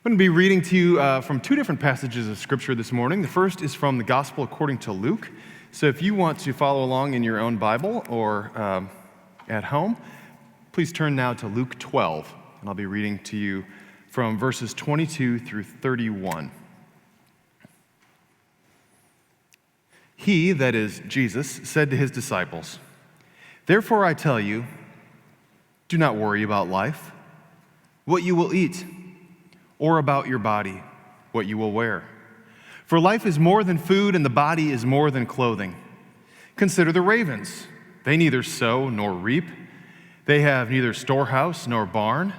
I'm going to be reading to you from two different passages of Scripture this morning. The first is from the Gospel according to Luke. So if you want to follow along in your own Bible or at home, please turn now to Luke 12, and I'll be reading to you from verses 22 through 31. He, that is Jesus, said to his disciples, "Therefore I tell you, do not worry about life, what you will eat, or about your body, what you will wear. For life is more than food, and the body is more than clothing. Consider the ravens. They neither sow nor reap. They have neither storehouse nor barn,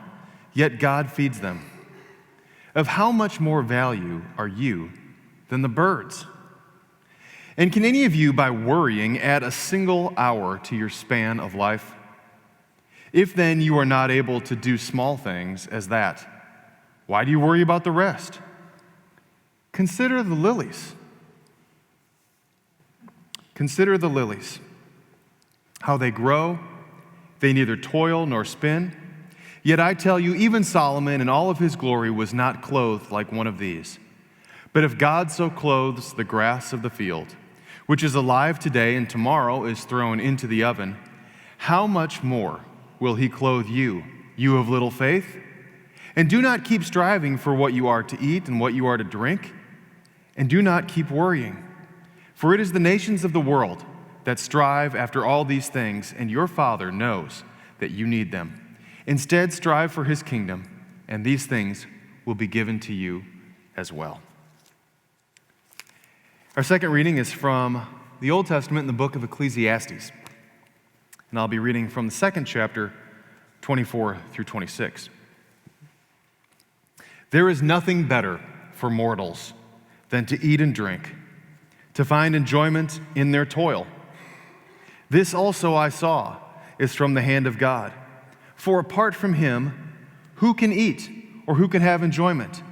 yet God feeds them. Of how much more value are you than the birds? And can any of you, by worrying, add a single hour to your span of life? If then you are not able to do small things as that, why do you worry about the rest? Consider the lilies. Consider the lilies, how they grow. They neither toil nor spin. Yet I tell you, even Solomon in all of his glory was not clothed like one of these. But if God so clothes the grass of the field, which is alive today and tomorrow is thrown into the oven, how much more will he clothe you, you of little faith? And do not keep striving for what you are to eat and what you are to drink, and do not keep worrying. For it is the nations of the world that strive after all these things, and your Father knows that you need them. Instead, strive for his kingdom, and these things will be given to you as well." Our second reading is from the Old Testament in the book of Ecclesiastes. And I'll be reading from the second chapter, 24 through 26. "There is nothing better for mortals than to eat and drink, to find enjoyment in their toil. This also I saw is from the hand of God. For apart from him, who can eat or who can have enjoyment?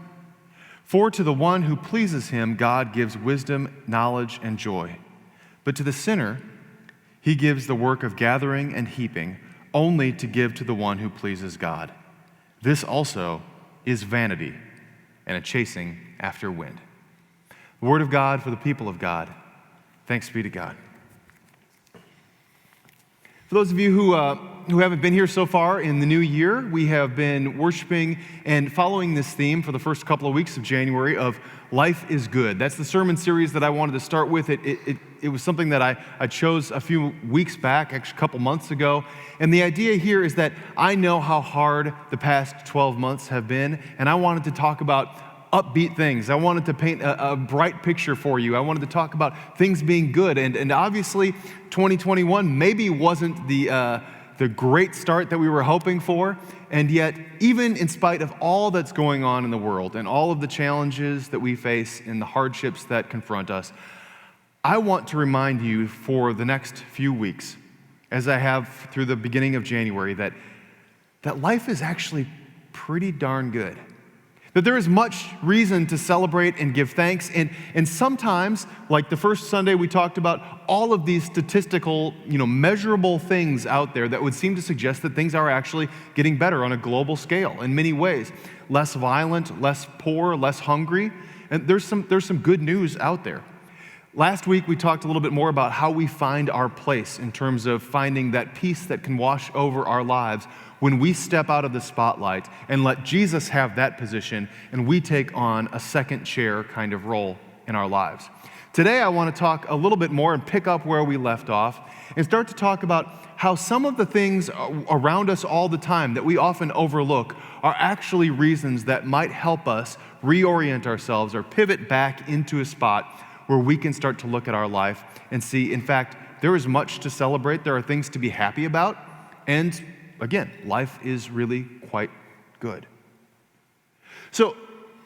For to the one who pleases him, God gives wisdom, knowledge, and joy. But to the sinner, he gives the work of gathering and heaping, only to give to the one who pleases God. This also is vanity and a chasing after wind." The word of God for the people of God. Thanks be to God. For those of you who haven't been here so far in the new year, we have been worshiping and following this theme for the first couple of weeks of January of Life is Good. That's the sermon series that I wanted to start with. It was something that I chose a few weeks back, actually a couple months ago. And the idea here is that I know how hard the past 12 months have been, and I wanted to talk about upbeat things. I wanted to paint a bright picture for you. I wanted to talk about things being good. And obviously, 2021 maybe wasn't the great start that we were hoping for. And yet, even in spite of all that's going on in the world and all of the challenges that we face and the hardships that confront us, I want to remind you for the next few weeks, as I have through the beginning of January, that life is actually pretty darn good. That there is much reason to celebrate and give thanks. And sometimes, like the first Sunday we talked about, all of these statistical, measurable things out there that would seem to suggest that things are actually getting better on a global scale in many ways. Less violent, less poor, less hungry. And there's some good news out there. Last week we talked a little bit more about how we find our place in terms of finding that peace that can wash over our lives when we step out of the spotlight and let Jesus have that position and we take on a second chair kind of role in our lives. Today I want to talk a little bit more and pick up where we left off and start to talk about how some of the things around us all the time that we often overlook are actually reasons that might help us reorient ourselves or pivot back into a spot where we can start to look at our life and see, in fact, there is much to celebrate. There are things to be happy about. And again, life is really quite good. So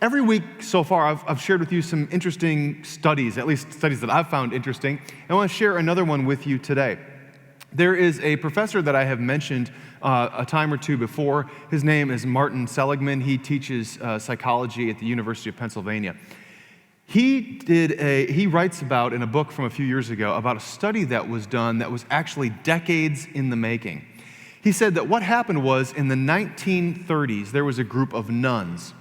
every week so far, I've shared with you some interesting studies, at least studies that I've found interesting. I want to share another one with you today. There is a professor that I have mentioned a time or two before. His name is Martin Seligman. He teaches psychology at the University of Pennsylvania. He writes about, in a book from a few years ago, about a study that was done that was actually decades in the making. He said that what happened was in the 1930s, there was a group of nuns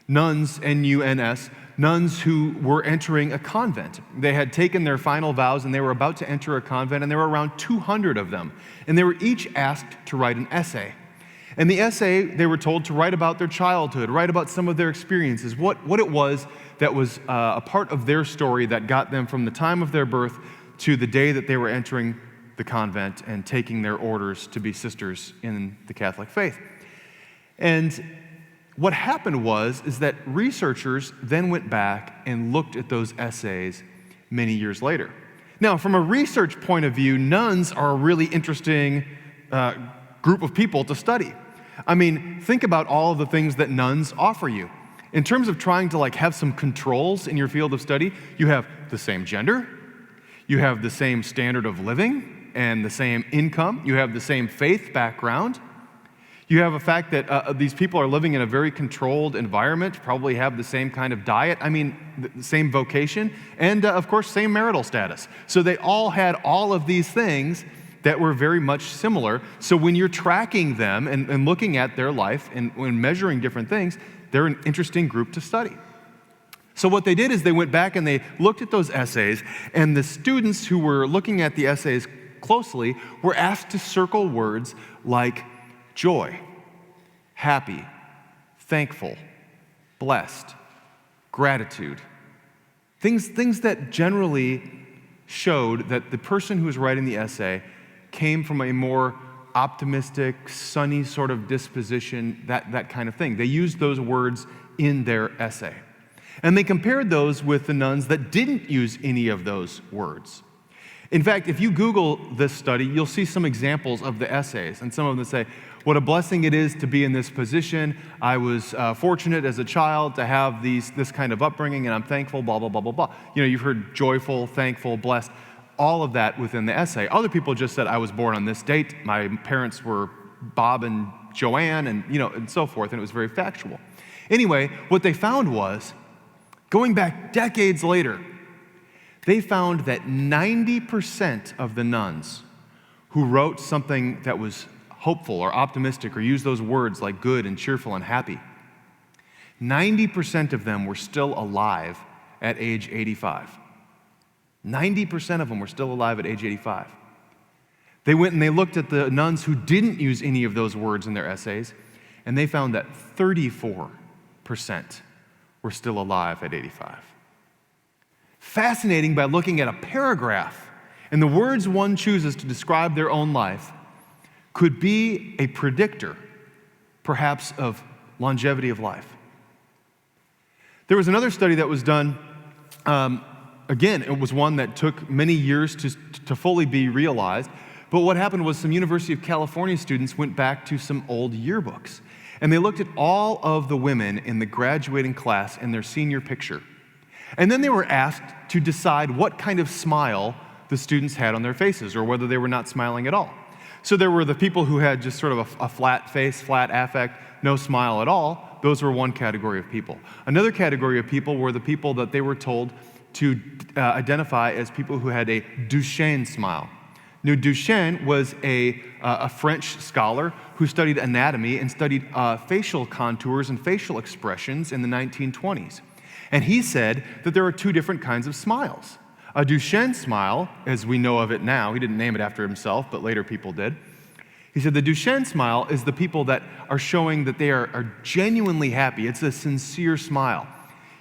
Nuns, N-U-N-S, nuns who were entering a convent. They had taken their final vows and they were about to enter a convent, and there were around 200 of them. And they were each asked to write an essay. And the essay, they were told to write about their childhood, write about some of their experiences, what it was that was a part of their story that got them from the time of their birth to the day that they were entering the convent and taking their orders to be sisters in the Catholic faith. And what happened is that researchers then went back and looked at those essays many years later. Now, from a research point of view, nuns are a really interesting group of people to study. I mean, think about all of the things that nuns offer you. In terms of trying to have some controls in your field of study, you have the same gender, you have the same standard of living and the same income, you have the same faith background, you have a fact that these people are living in a very controlled environment, probably have the same kind of diet, the same vocation, and of course, same marital status. So they all had all of these things that were very much similar. So when you're tracking them and looking at their life and when measuring different things, they're an interesting group to study. So what they did is they went back and they looked at those essays, and the students who were looking at the essays closely were asked to circle words like joy, happy, thankful, blessed, gratitude. Things that generally showed that the person who was writing the essay came from a more optimistic, sunny sort of disposition, that kind of thing. They used those words in their essay. And they compared those with the nuns that didn't use any of those words. In fact, if you Google this study, you'll see some examples of the essays, and some of them say, what a blessing it is to be in this position. I was fortunate as a child to have this kind of upbringing, and I'm thankful, blah, blah, blah, blah, blah. You've heard joyful, thankful, blessed, all of that within the essay. Other people just said, I was born on this date, my parents were Bob and Joanne, and so forth, and it was very factual. Anyway, what they found was, going back decades later, they found that 90% of the nuns who wrote something that was hopeful or optimistic or used those words like good and cheerful and happy, 90% of them were still alive at age 85. 90% of them were still alive at age 85. They went and they looked at the nuns who didn't use any of those words in their essays, and they found that 34% were still alive at 85. Fascinating by looking at a paragraph, and the words one chooses to describe their own life could be a predictor, perhaps, of longevity of life. There was another study that was done, again, it was one that took many years to fully be realized, but what happened was some University of California students went back to some old yearbooks, and they looked at all of the women in the graduating class in their senior picture. And then they were asked to decide what kind of smile the students had on their faces, or whether they were not smiling at all. So there were the people who had just sort of a flat face, flat affect, no smile at all. Those were one category of people. Another category of people were the people that they were told to identify as people who had a Duchenne smile. Now, Duchenne was a French scholar who studied anatomy and studied facial contours and facial expressions in the 1920s. And he said that there are two different kinds of smiles. A Duchenne smile, as we know of it now, he didn't name it after himself, but later people did. He said the Duchenne smile is the people that are showing that they are genuinely happy. It's a sincere smile.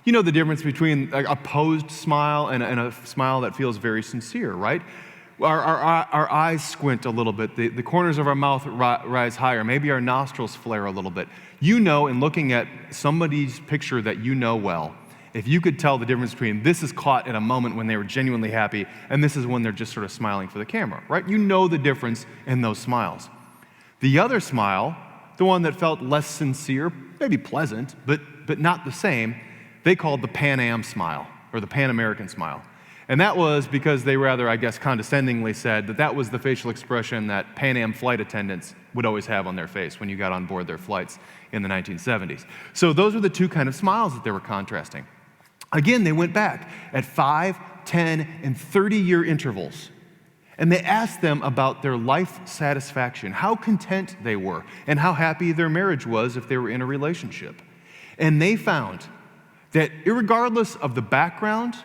You know the difference between a posed smile and a smile that feels very sincere, right? Our eyes squint a little bit. The corners of our mouth rise higher. Maybe our nostrils flare a little bit. You know, in looking at somebody's picture that you know well, if you could tell the difference between this is caught in a moment when they were genuinely happy and this is when they're just sort of smiling for the camera, right? You know the difference in those smiles. The other smile, the one that felt less sincere, maybe pleasant, but not the same, they called the Pan Am smile, or the Pan American smile. And that was because they rather, I guess, condescendingly said that was the facial expression that Pan Am flight attendants would always have on their face when you got on board their flights in the 1970s. So those are the two kind of smiles that they were contrasting. Again, they went back at 5, 10, and 30-year intervals, and they asked them about their life satisfaction, how content they were, and how happy their marriage was if they were in a relationship. And they found that irregardless of the background,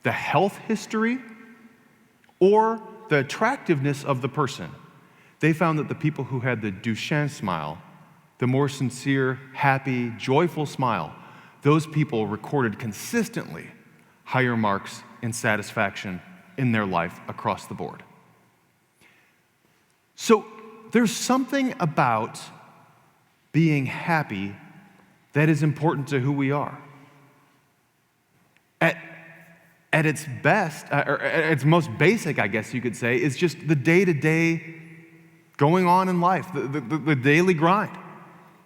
the health history, or the attractiveness of the person, they found that the people who had the Duchenne smile, the more sincere, happy, joyful smile, those people recorded consistently higher marks in satisfaction in their life across the board. So there's something about being happy that is important to who we are. At its best, or at its most basic, I guess you could say, is just the day-to-day going on in life. The daily grind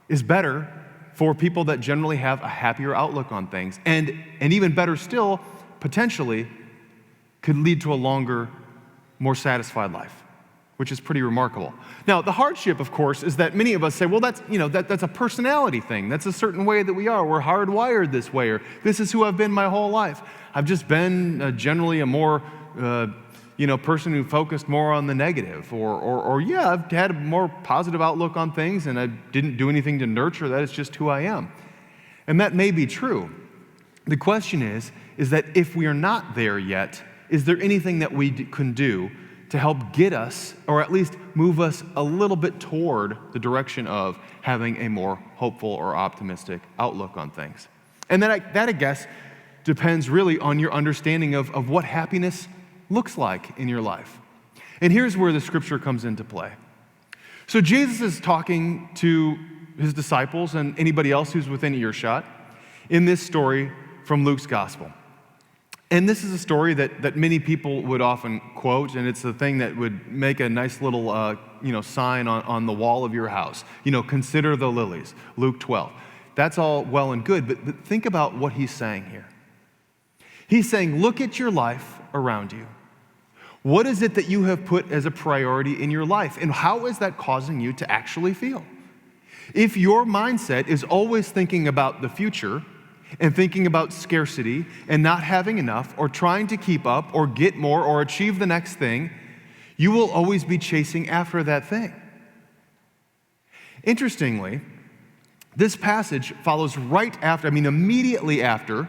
is better for people that generally have a happier outlook on things. And even better still, potentially, could lead to a longer, more satisfied life, which is pretty remarkable. Now, the hardship, of course, is that many of us say, well, that's a personality thing. That's a certain way that we are. We're hardwired this way, or this is who I've been my whole life. I've just been generally a more, person who focused more on the negative, or I've had a more positive outlook on things, and I didn't do anything to nurture that. It's just who I am. And that may be true. The question is that if we are not there yet, is there anything that we can do to help get us, or at least move us a little bit toward the direction of having a more hopeful or optimistic outlook on things? And that, I guess, depends really on your understanding of what happiness looks like in your life. And here's where the scripture comes into play. So Jesus is talking to his disciples and anybody else who's within earshot in this story from Luke's gospel. And this is a story that many people would often quote, and it's the thing that would make a nice little sign on the wall of your house. Consider the lilies, Luke 12. That's all well and good, but think about what he's saying here. He's saying, look at your life around you. What is it that you have put as a priority in your life, and how is that causing you to actually feel? If your mindset is always thinking about the future, and thinking about scarcity and not having enough, or trying to keep up or get more or achieve the next thing, you will always be chasing after that thing. Interestingly, this passage follows immediately after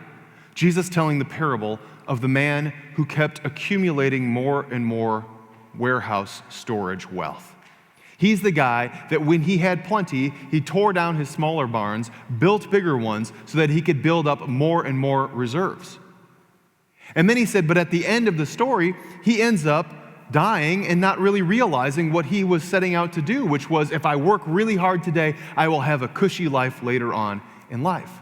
Jesus telling the parable of the man who kept accumulating more and more warehouse storage wealth. He's the guy that when he had plenty, he tore down his smaller barns, built bigger ones so that he could build up more and more reserves. And then he said, but at the end of the story, he ends up dying and not really realizing what he was setting out to do, which was, if I work really hard today, I will have a cushy life later on in life.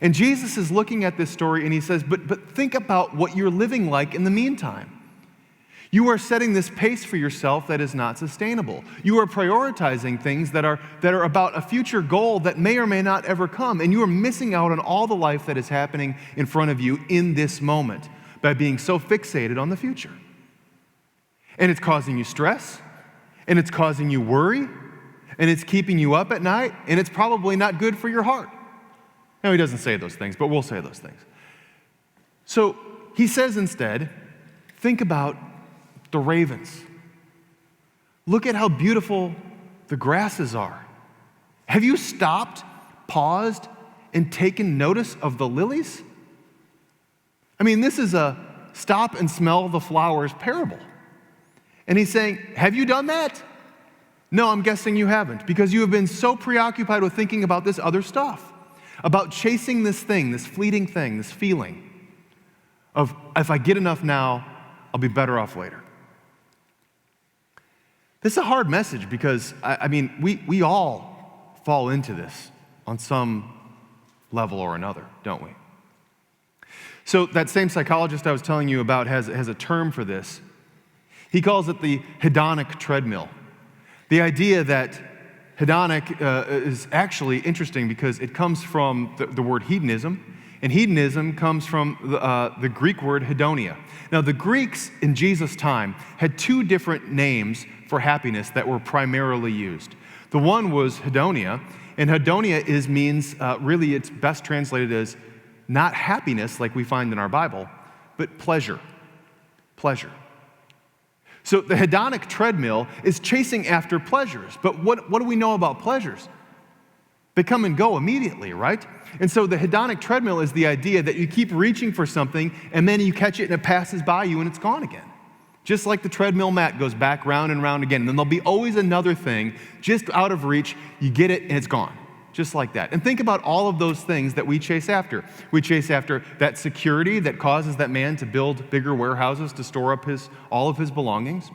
And Jesus is looking at this story and he says, but think about what you're living like in the meantime. You are setting this pace for yourself that is not sustainable. You are prioritizing things that are about a future goal that may or may not ever come, and you are missing out on all the life that is happening in front of you in this moment by being so fixated on the future. And it's causing you stress, and it's causing you worry, and it's keeping you up at night, and it's probably not good for your heart. Now, he doesn't say those things, but we'll say those things. So he says instead, think about the ravens. Look at how beautiful the grasses are. Have you stopped, paused, and taken notice of the lilies? This is a stop and smell the flowers parable. And he's saying, have you done that? No, I'm guessing you haven't, because you have been so preoccupied with thinking about this other stuff, about chasing this thing, this fleeting thing, this feeling of, if I get enough now, I'll be better off later. This is a hard message because, we all fall into this on some level or another, don't we? So that same psychologist I was telling you about has a term for this. He calls it the hedonic treadmill. The idea that hedonic is actually interesting because it comes from the word hedonism, and hedonism comes from the Greek word hedonia. Now, the Greeks in Jesus' time had two different names for happiness that were primarily used. The one was hedonia, and hedonia means really it's best translated as not happiness like we find in our Bible, but pleasure. Pleasure. So the hedonic treadmill is chasing after pleasures. But what do we know about pleasures? They come and go immediately, right? And so the hedonic treadmill is the idea that you keep reaching for something and then you catch it and it passes by you and it's gone again. Just like the treadmill mat goes back round and round again. And then there'll be always another thing just out of reach. You get it and it's gone. Just like that. And think about all of those things that we chase after. We chase after that security that causes that man to build bigger warehouses to store up all of his belongings.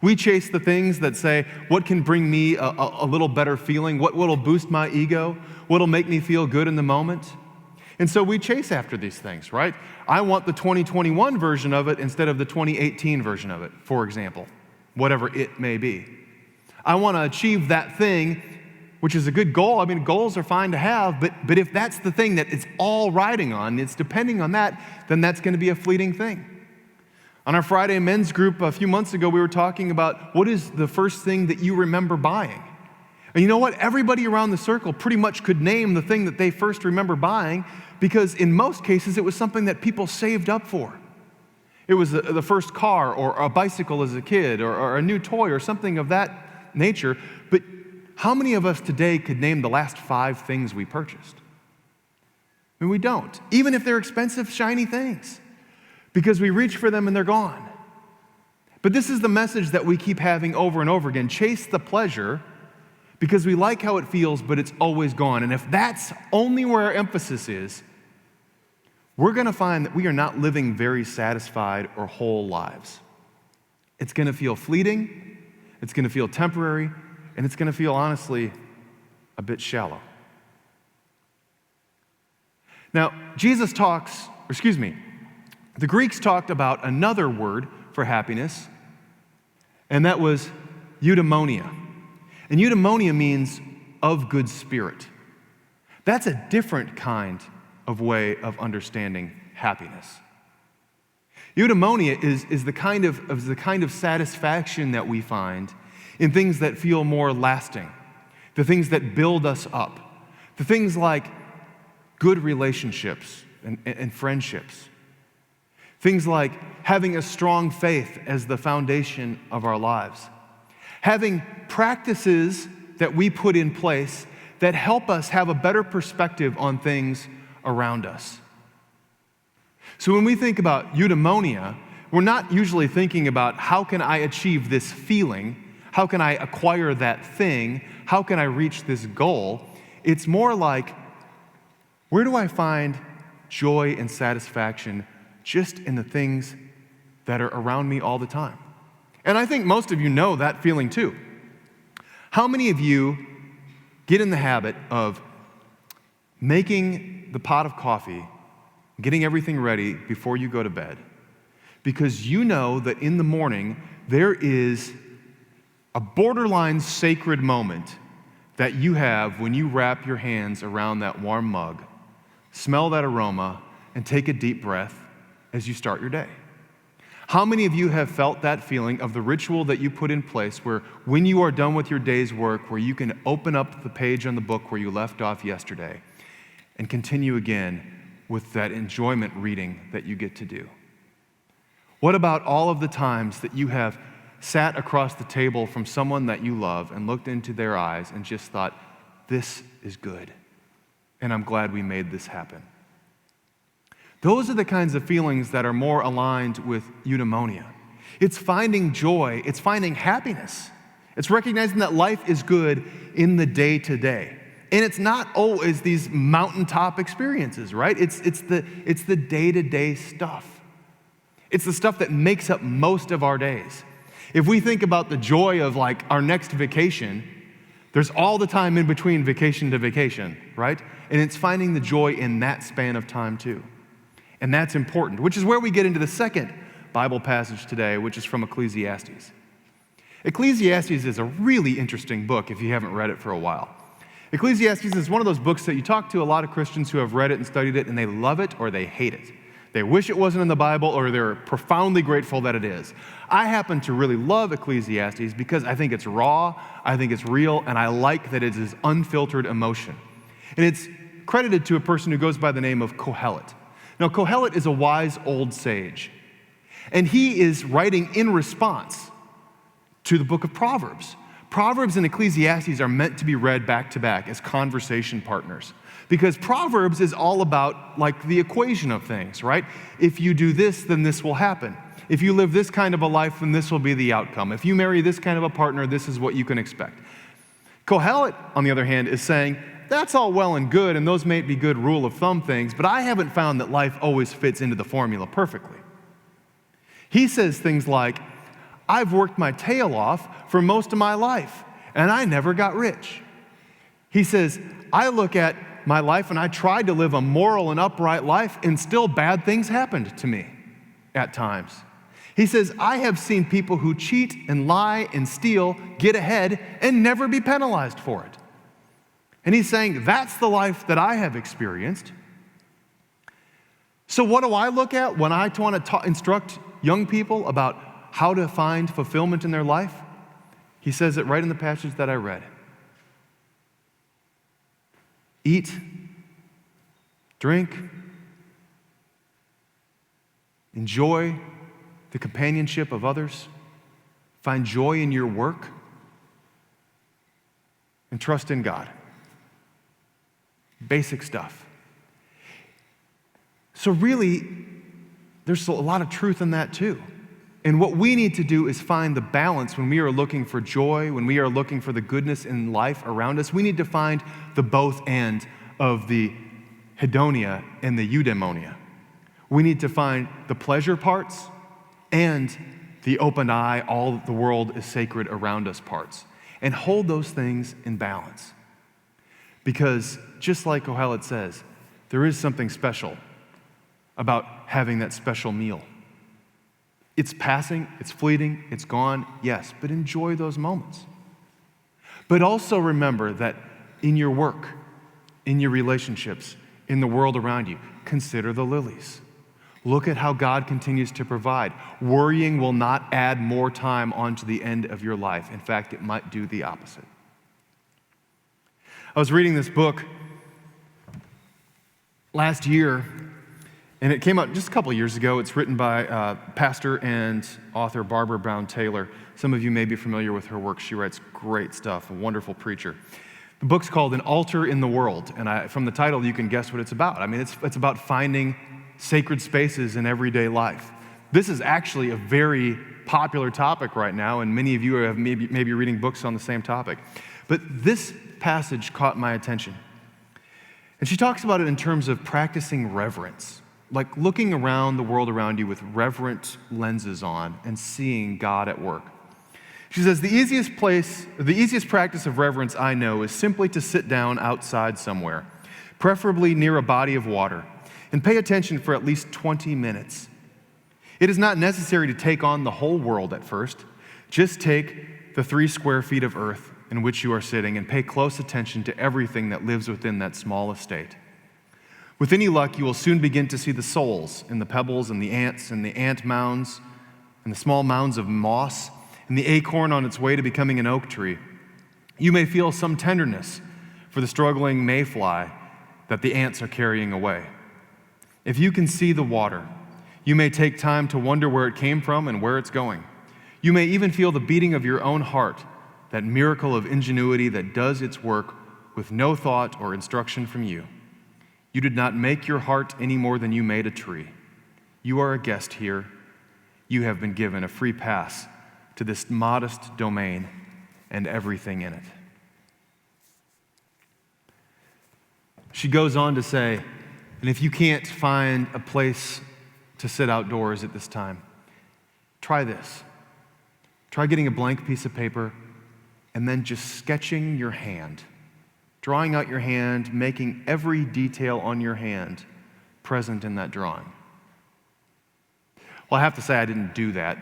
We chase the things that say, what can bring me a little better feeling? What will boost my ego? What will make me feel good in the moment? And so we chase after these things, right? I want the 2021 version of it instead of the 2018 version of it, for example, whatever it may be. I want to achieve that thing, which is a good goal. I mean, goals are fine to have, but if that's the thing that it's all riding on, it's depending on that, then that's going to be a fleeting thing. On our Friday men's group a few months ago, we were talking about what is the first thing that you remember buying. And you know what? Everybody around the circle pretty much could name the thing that they first remember buying, because in most cases it was something that people saved up for. It was the first car or a bicycle as a kid or a new toy or something of that nature. But how many of us today could name the last 5 things we purchased? I mean, we don't, even if they're expensive, shiny things, because we reach for them and they're gone. But this is the message that we keep having over and over again. Chase the pleasure because we like how it feels, but it's always gone. And if that's only where our emphasis is, we're going to find that we are not living very satisfied or whole lives. It's going to feel fleeting, it's going to feel temporary, and it's going to feel, honestly, a bit shallow. Now, the Greeks talked about another word for happiness, and that was eudaimonia. And eudaimonia means of good spirit. That's a different kind of way of understanding happiness. Eudaimonia is the kind of satisfaction that we find in things that feel more lasting, the things that build us up, the things like good relationships and friendships, things like having a strong faith as the foundation of our lives, having practices that we put in place that help us have a better perspective on things around us. So when we think about eudaimonia, we're not usually thinking about how can I achieve this feeling, how can I acquire that thing, how can I reach this goal. It's more like, where do I find joy and satisfaction just in the things that are around me all the time? And I think most of you know that feeling too. How many of you get in the habit of making the pot of coffee, getting everything ready before you go to bed, because you know that in the morning there is a borderline sacred moment that you have when you wrap your hands around that warm mug, smell that aroma, and take a deep breath as you start your day? How many of you have felt that feeling of the ritual that you put in place where when you are done with your day's work, where you can open up the page on the book where you left off yesterday and continue again with that enjoyment reading that you get to do? What about all of the times that you have sat across the table from someone that you love and looked into their eyes and just thought, this is good, and I'm glad we made this happen? Those are the kinds of feelings that are more aligned with eudaimonia. It's finding joy, it's finding happiness. It's recognizing that life is good in the day-to-day. And it's not always these mountaintop experiences, right? It's the day-to-day stuff. It's the stuff that makes up most of our days. If we think about the joy of like our next vacation, there's all the time in between vacation to vacation, right? And it's finding the joy in that span of time too. And that's important, which is where we get into the second Bible passage today, which is from Ecclesiastes. Ecclesiastes is a really interesting book if you haven't read it for a while. Ecclesiastes is one of those books that you talk to a lot of Christians who have read it and studied it, and they love it or they hate it. They wish it wasn't in the Bible, or they're profoundly grateful that it is. I happen to really love Ecclesiastes because I think it's raw, I think it's real, and I like that it is unfiltered emotion. And it's credited to a person who goes by the name of Kohelet. Now, Kohelet is a wise old sage, and he is writing in response to the book of Proverbs. Proverbs and Ecclesiastes are meant to be read back to back as conversation partners. Because Proverbs is all about like the equation of things, right? If you do this, then this will happen. If you live this kind of a life, then this will be the outcome. If you marry this kind of a partner, this is what you can expect. Kohelet, on the other hand, is saying, that's all well and good, and those may be good rule of thumb things, but I haven't found that life always fits into the formula perfectly. He says things like, I've worked my tail off for most of my life, and I never got rich. He says, I look at my life and I tried to live a moral and upright life, and still bad things happened to me at times. He says, I have seen people who cheat and lie and steal get ahead and never be penalized for it. And he's saying, that's the life that I have experienced. So what do I look at when I want to instruct young people about how to find fulfillment in their life? He says it right in the passage that I read. Eat, drink, enjoy the companionship of others, find joy in your work, and trust in God. Basic stuff. So really, there's a lot of truth in that too. And what we need to do is find the balance when we are looking for joy, when we are looking for the goodness in life around us. We need to find the both and of the hedonia and the eudaimonia. We need to find the pleasure parts and the open eye, all the world is sacred around us parts, and hold those things in balance. Because just like Kohelet says, there is something special about having that special meal. It's passing, it's fleeting, it's gone, yes, but enjoy those moments. But also remember that in your work, in your relationships, in the world around you, consider the lilies. Look at how God continues to provide. Worrying will not add more time onto the end of your life. In fact, it might do the opposite. I was reading this book last year, and it came out just a couple of years ago. It's written by pastor and author Barbara Brown Taylor. Some of you may be familiar with her work. She writes great stuff, a wonderful preacher. The book's called An Altar in the World, and from the title, you can guess what it's about. I mean, it's about finding sacred spaces in everyday life. This is actually a very popular topic right now, and many of you are maybe reading books on the same topic. But this passage caught my attention. And she talks about it in terms of practicing reverence, like looking around the world around you with reverent lenses on and seeing God at work. She says, the easiest practice of reverence I know is simply to sit down outside somewhere, preferably near a body of water, and pay attention for at least 20 minutes. It is not necessary to take on the whole world at first. Just take the 3 square feet of earth in which you are sitting and pay close attention to everything that lives within that small estate. With any luck, you will soon begin to see the souls in the pebbles and the ants and the ant mounds and the small mounds of moss and the acorn on its way to becoming an oak tree. You may feel some tenderness for the struggling mayfly that the ants are carrying away. If you can see the water, you may take time to wonder where it came from and where it's going. You may even feel the beating of your own heart, that miracle of ingenuity that does its work with no thought or instruction from you. You did not make your heart any more than you made a tree. You are a guest here. You have been given a free pass to this modest domain and everything in it. She goes on to say, and if you can't find a place to sit outdoors at this time, try this. Try getting a blank piece of paper and then just sketching your hand, drawing out your hand, making every detail on your hand present in that drawing. Well, I have to say I didn't do that,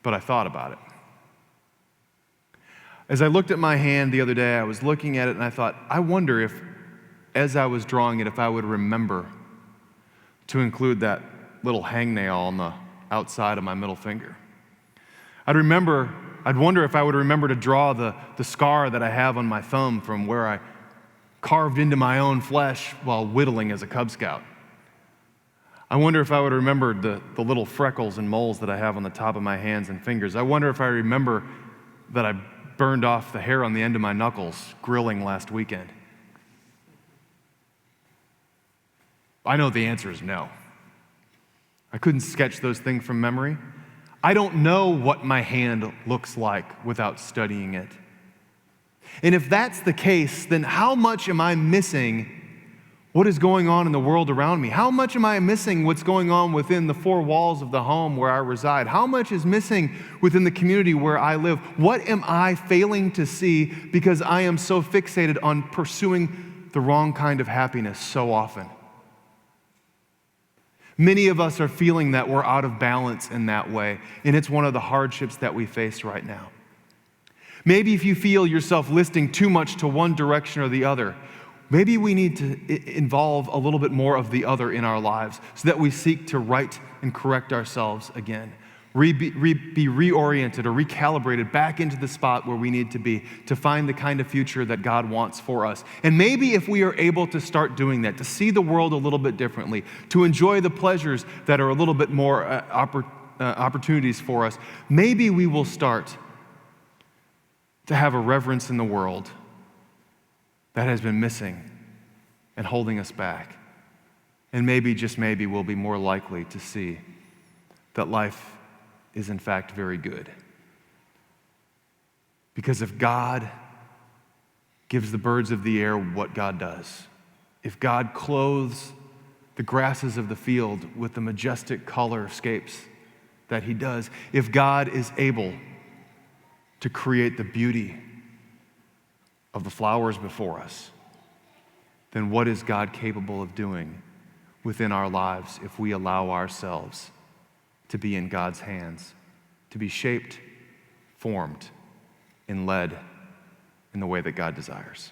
but I thought about it. As I looked at my hand the other day, I was looking at it and I thought, I wonder if, as I was drawing it, if I would remember to include that little hangnail on the outside of my middle finger. I'd wonder if I would remember to draw the scar that I have on my thumb from where I carved into my own flesh while whittling as a Cub Scout. I wonder if I would remember the little freckles and moles that I have on the top of my hands and fingers. I wonder if I remember that I burned off the hair on the end of my knuckles grilling last weekend? I know the answer is no. I couldn't sketch those things from memory. I don't know what my hand looks like without studying it. And if that's the case, then how much am I missing what is going on in the world around me? How much am I missing what's going on within the four walls of the home where I reside? How much is missing within the community where I live? What am I failing to see because I am so fixated on pursuing the wrong kind of happiness so often? Many of us are feeling that we're out of balance in that way, and it's one of the hardships that we face right now. Maybe if you feel yourself listing too much to one direction or the other, maybe we need to involve a little bit more of the other in our lives so that we seek to right and correct ourselves again, be reoriented or recalibrated back into the spot where we need to be to find the kind of future that God wants for us. And maybe if we are able to start doing that, to see the world a little bit differently, to enjoy the pleasures that are a little bit more opportunities for us, maybe we will start to have a reverence in the world that has been missing and holding us back. And maybe, just maybe, we'll be more likely to see that life is in fact very good. Because if God gives the birds of the air what God does, if God clothes the grasses of the field with the majestic colorscapes that he does, if God is able to create the beauty of the flowers before us, then what is God capable of doing within our lives if we allow ourselves to be in God's hands, to be shaped, formed, and led in the way that God desires?